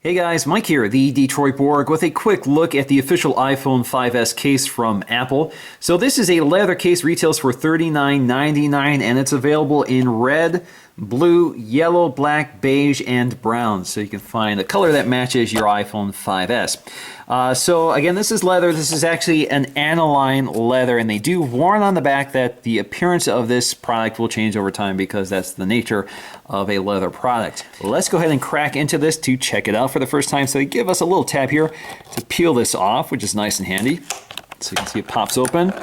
Hey guys, Mike here, the Detroit Borg, with a quick look at the official iPhone 5S case from Apple. So this is a leather case, retails for $39.99, and it's available in red, blue, yellow, black, beige, and brown. So you can find a color that matches your iPhone 5S. So again, this is leather. This is actually an aniline leather, and they do warn on the back that the appearance of this product will change over time because that's the nature of a leather product. Let's go ahead and crack into this to check it out for the first time. So they give us a little tab here to peel this off, which is nice and handy. So you can see it pops open.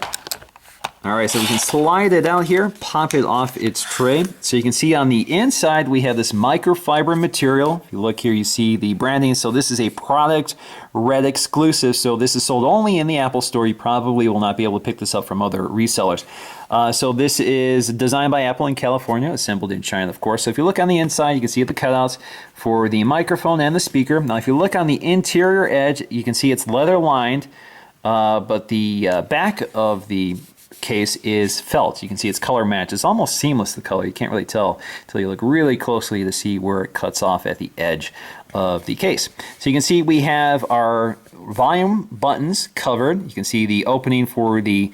All right, so we can slide it out here, pop it off its tray. So you can see on the inside, we have this microfiber material. If you look here, you see the branding. So this is a product red exclusive. So this is sold only in the Apple Store. You probably will not be able to pick this up from other resellers. So this is designed by Apple in California, assembled in China, of course. So if you look on the inside, you can see the cutouts for the microphone and the speaker. Now, if you look on the interior edge, you can see it's leather lined, but the back of the case is felt. You can see it's color match. It's almost seamless, the color. You can't really tell until you look really closely to see where it cuts off at the edge of the case. So you can see we have our volume buttons covered. You can see the opening for the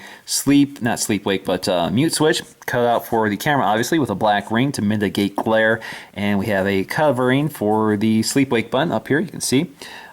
not sleep wake, but mute switch cut out for the camera, obviously, with a black ring to mitigate glare. And we have a covering for the sleep wake button up here, you can see.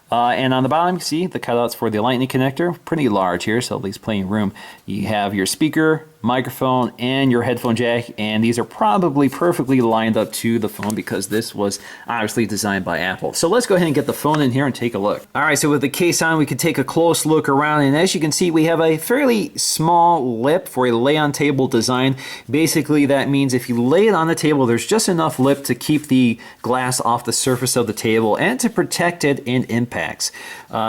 And on the bottom, you can see the cutouts for the lightning connector, pretty large here, so at least plenty of room. You have your speaker, microphone, and your headphone jack, and these are probably perfectly lined up to the phone because this was obviously designed by Apple. So let's go ahead and get the phone in here and take a look. All right, so with the case on, we can take a close look around, and as you can see, we have a fairly small lip for a lay-on-table design. Basically, that means if you lay it on the table, there's just enough lip to keep the glass off the surface of the table and to protect it in impacts.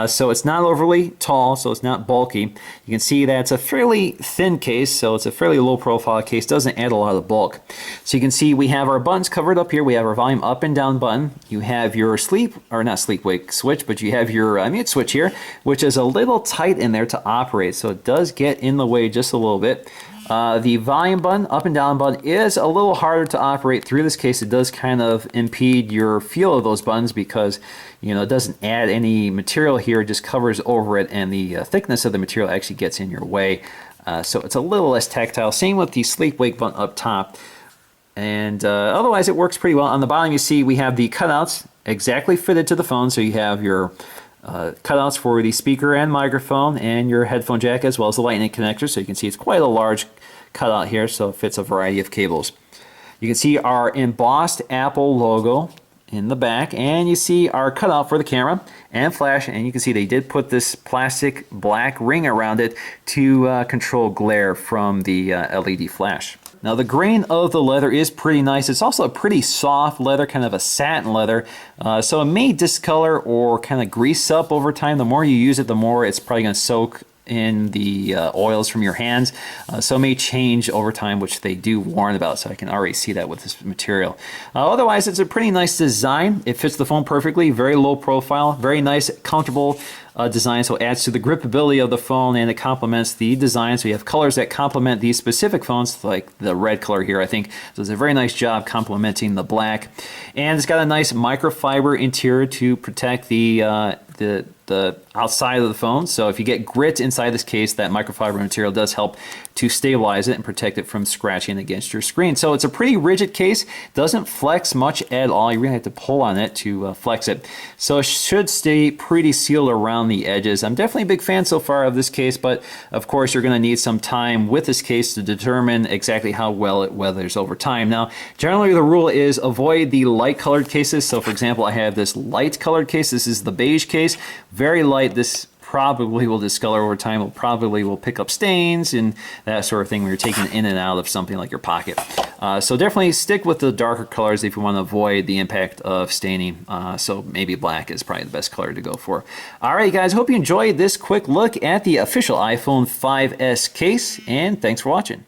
So it's not overly tall, so it's not bulky. You can see that it's a fairly thin case, so it's a fairly low profile case, doesn't add a lot of bulk. So you can see we have our buttons covered up here. We have our volume up and down button. You have your not sleep wake switch, but you have your mute switch here, which is a little tight in there to operate, so it does get in the way just a little bit. The volume button, up and down button, is a little harder to operate through this case. It does kind of impede your feel of those buttons because, you know, it doesn't add any material here, it just covers over it, and the thickness of the material actually gets in your way. So it's a little less tactile. Same with the sleep wake button up top. And otherwise, it works pretty well. On the bottom, you see we have the cutouts exactly fitted to the phone. So you have your cutouts for the speaker and microphone and your headphone jack, as well as the lightning connector. So you can see it's quite a large cutout here, so it fits a variety of cables. You can see our embossed Apple logo in the back, and you see our cutout for the camera and flash, and you can see they did put this plastic black ring around it to control glare from the LED flash. Now the grain of the leather is pretty nice. It's also a pretty soft leather, kind of a satin leather, so it may discolor or kind of grease up over time. The more you use it, the more it's probably going to soak in the oils from your hands, so it may change over time, which they do warn about, so I can already see that with this material. Otherwise, it's a pretty nice design. It fits the phone perfectly, very low profile, very nice, comfortable design, so it adds to the gripability of the phone, and it complements the design. So you have colors that complement these specific phones, like the red color here, I think. So it's a very nice job complementing the black. And it's got a nice microfiber interior to protect the outside of the phone. So if you get grit inside this case, that microfiber material does help to stabilize it and protect it from scratching against your screen. So it's a pretty rigid case, doesn't flex much at all. You really have to pull on it to flex it. So it should stay pretty sealed around the edges. I'm definitely a big fan so far of this case, but of course you're going to need some time with this case to determine exactly how well it weathers over time. Now, generally the rule is avoid the light colored cases. So for example, I have this light colored case. This is the beige case, very light. This probably will discolor over time. It probably will pick up stains and that sort of thing when you're taking it in and out of something like your pocket. So definitely stick with the darker colors if you want to avoid the impact of staining. So maybe black is probably the best color to go for. All right, guys, hope you enjoyed this quick look at the official iPhone 5S case, and thanks for watching.